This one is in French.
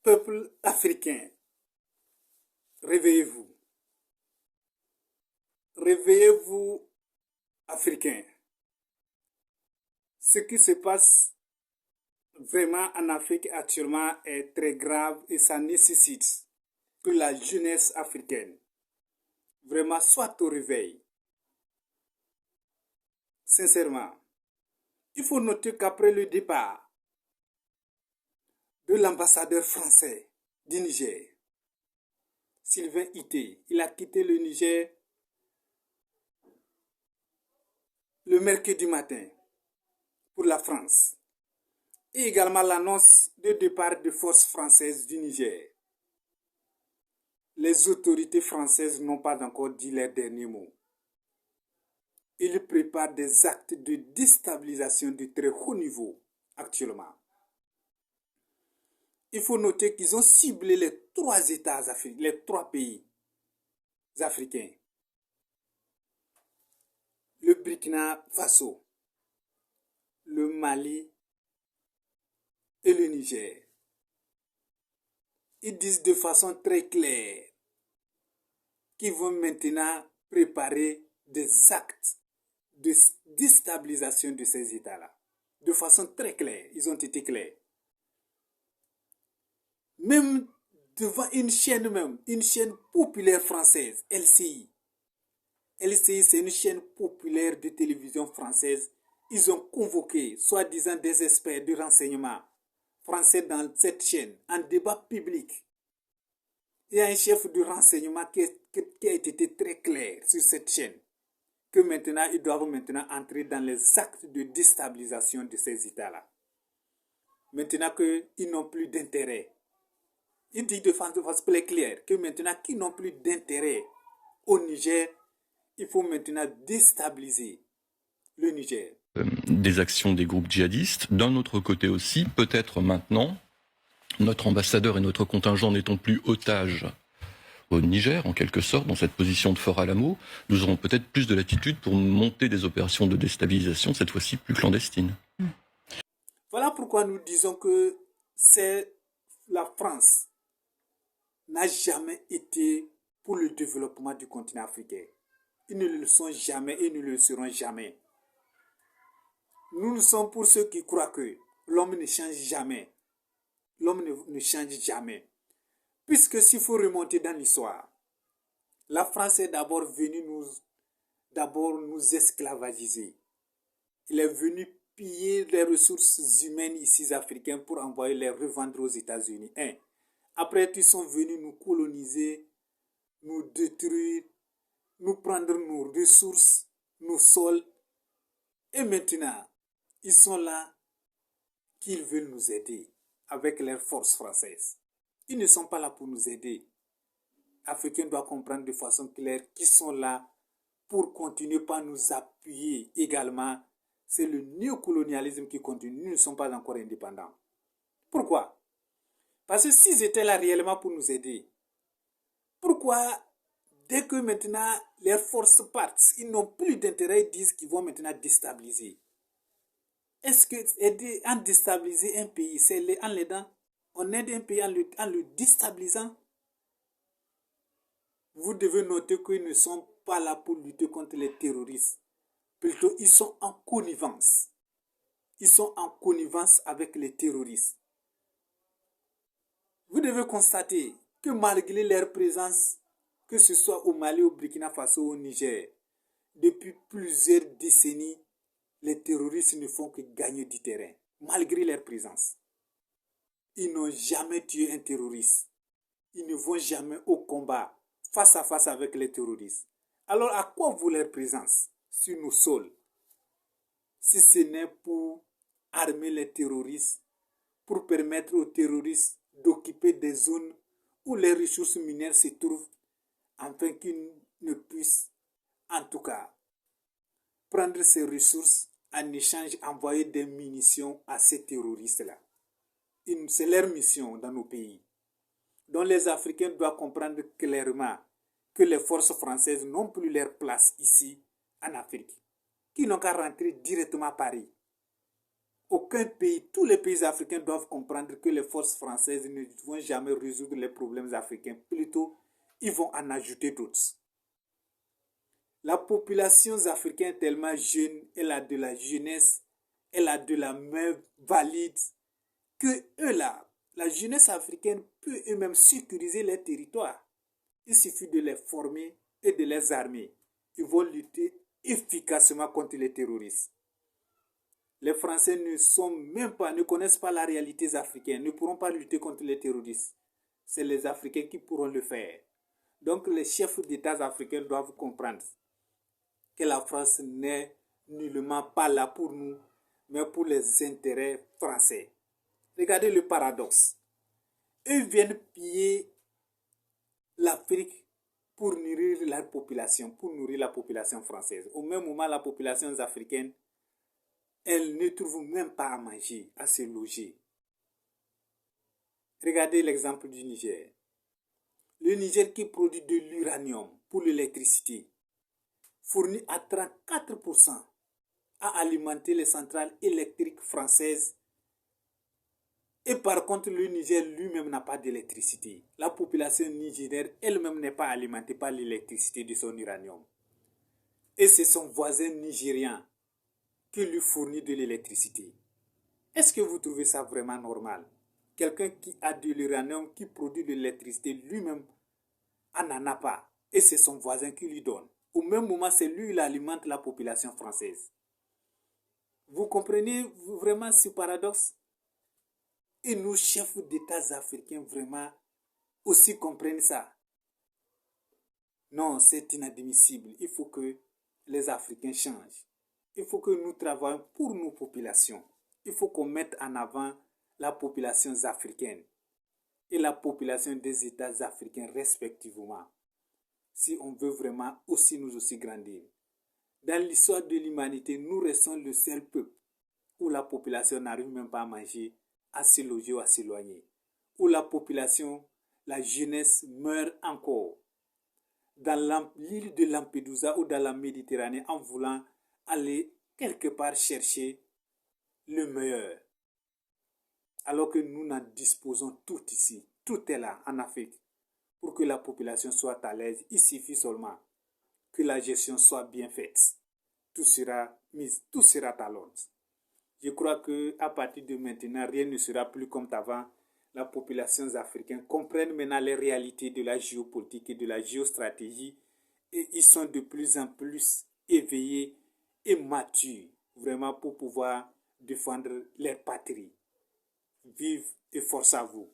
Peuple africain, réveillez-vous. Réveillez-vous, Africains. Ce qui se passe vraiment en Afrique actuellement est très grave et ça nécessite que la jeunesse africaine vraiment soit au réveil. Sincèrement, il faut noter qu'après le départ de l'ambassadeur français du Niger, Sylvain Ité, il a quitté le Niger le mercredi matin pour la France. Et également l'annonce de départ de forces françaises du Niger. Les autorités françaises n'ont pas encore dit leur dernier mot. Ils préparent des actes de déstabilisation de très haut niveau actuellement. Il faut noter qu'ils ont ciblé les trois pays africains. Le Burkina Faso, le Mali et le Niger. Ils disent de façon très claire qu'ils vont maintenant préparer des actes de déstabilisation de ces États-là. De façon très claire, ils ont été clairs. Même devant une chaîne populaire française, LCI. LCI, c'est une chaîne populaire de télévision française. Ils ont convoqué, soi-disant des experts de renseignement français dans cette chaîne, en débat public. Il y a un chef de renseignement qui a été très clair sur cette chaîne, que maintenant, ils doivent maintenant entrer dans les actes de déstabilisation de ces États-là. Maintenant qu'ils n'ont plus d'intérêt. Il dit de façon très claire que maintenant qu'ils n'ont plus d'intérêt au Niger, il faut maintenant déstabiliser le Niger. Des actions des groupes djihadistes. D'un autre côté aussi, peut-être maintenant, notre ambassadeur et notre contingent n'étant plus otages au Niger, en quelque sorte, dans cette position de Fort Alamo, nous aurons peut-être plus de latitude pour monter des opérations de déstabilisation, cette fois-ci plus clandestines. Voilà pourquoi nous disons que c'est la France n'a jamais été pour le développement du continent africain. Ils ne le sont jamais et ne le seront jamais. Nous sommes pour ceux qui croient que l'homme ne change jamais. L'homme ne change jamais. Puisque s'il faut remonter dans l'histoire, la France est d'abord venue nous esclavagiser. Il est venu piller les ressources humaines ici africaines pour envoyer les revendre aux États-Unis. Après, ils sont venus nous coloniser, nous détruire, nous prendre nos ressources, nos sols. Et maintenant, ils sont là qu'ils veulent nous aider avec leurs forces françaises. Ils ne sont pas là pour nous aider. Africains doivent comprendre de façon claire qu'ils sont là pour continuer par nous appuyer également. C'est le néocolonialisme qui continue. Nous ne sommes pas encore indépendants. Pourquoi? Parce que s'ils étaient là réellement pour nous aider, pourquoi dès que maintenant leurs forces partent, ils n'ont plus d'intérêt, ils disent qu'ils vont maintenant déstabiliser? Est-ce que aider à déstabiliser un pays, c'est en l'aidant? On aide un pays en le déstabilisant? Vous devez noter qu'ils ne sont pas là pour lutter contre les terroristes. Plutôt, ils sont en connivence. Ils sont en connivence avec les terroristes. Vous devez constater que malgré leur présence, que ce soit au Mali, au Burkina Faso, au Niger, depuis plusieurs décennies, les terroristes ne font que gagner du terrain, malgré leur présence. Ils n'ont jamais tué un terroriste. Ils ne vont jamais au combat, face à face avec les terroristes. Alors, à quoi vaut leur présence sur nos sols, si ce n'est pour armer les terroristes, pour permettre aux terroristes d'occuper des zones où les ressources minières se trouvent, afin qu'ils ne puissent, en tout cas, prendre ces ressources en échange, envoyer des munitions à ces terroristes-là. C'est leur mission dans nos pays. Donc les Africains doivent comprendre clairement que les forces françaises n'ont plus leur place ici, en Afrique, qui n'ont qu'à rentrer directement à Paris. aucun pays, tous les pays africains doivent comprendre que les forces françaises ne vont jamais résoudre les problèmes africains. Plutôt, ils vont en ajouter d'autres. La population africaine est tellement jeune, elle a de la jeunesse, elle a de la main valide, que eux là, la jeunesse africaine peut eux-mêmes sécuriser les territoires. Il suffit de les former et de les armer. Ils vont lutter efficacement contre les terroristes. Les Français ne connaissent pas la réalité africaine, ne pourront pas lutter contre les terroristes. C'est les Africains qui pourront le faire. Donc les chefs d'État africains doivent comprendre que la France n'est nullement pas là pour nous, mais pour les intérêts français. Regardez le paradoxe. Eux viennent piller l'Afrique pour nourrir la population française. Au même moment, la population africaine, elle ne trouve même pas à manger, à se loger. Regardez l'exemple du Niger. Le Niger qui produit de l'uranium pour l'électricité, fournit à 34% à alimenter les centrales électriques françaises. Et par contre, le Niger lui-même n'a pas d'électricité. La population nigérienne elle-même n'est pas alimentée par l'électricité de son uranium. Et c'est son voisin nigérian qui lui fournit de l'électricité. Est-ce que vous trouvez ça vraiment normal? Quelqu'un qui a de l'uranium, qui produit de l'électricité, lui-même n'en a pas. Et c'est son voisin qui lui donne. Au même moment, c'est lui qui alimente la population française. Vous comprenez vraiment ce paradoxe? Et nos chefs d'État africains vraiment aussi comprennent ça. Non, c'est inadmissible. Il faut que les Africains changent. Il faut que nous travaillions pour nos populations. Il faut qu'on mette en avant la population africaine et la population des États africains respectivement. Si on veut vraiment aussi nous aussi grandir. Dans l'histoire de l'humanité, nous restons le seul peuple où la population n'arrive même pas à manger, à se loger ou à s'éloigner. Où la population, la jeunesse meurt encore. Dans l'île de Lampedusa ou dans la Méditerranée en voulant aller quelque part chercher le meilleur. Alors que nous n'en disposons tout ici. Tout est là en Afrique. Pour que la population soit à l'aise, il suffit seulement que la gestion soit bien faite. Tout sera à l'ordre. Je crois qu'à partir de maintenant, rien ne sera plus comme avant. La population africaine comprenne maintenant les réalités de la géopolitique et de la géostratégie et ils sont de plus en plus éveillés et matures vraiment pour pouvoir défendre leur patrie. Vive et force à vous.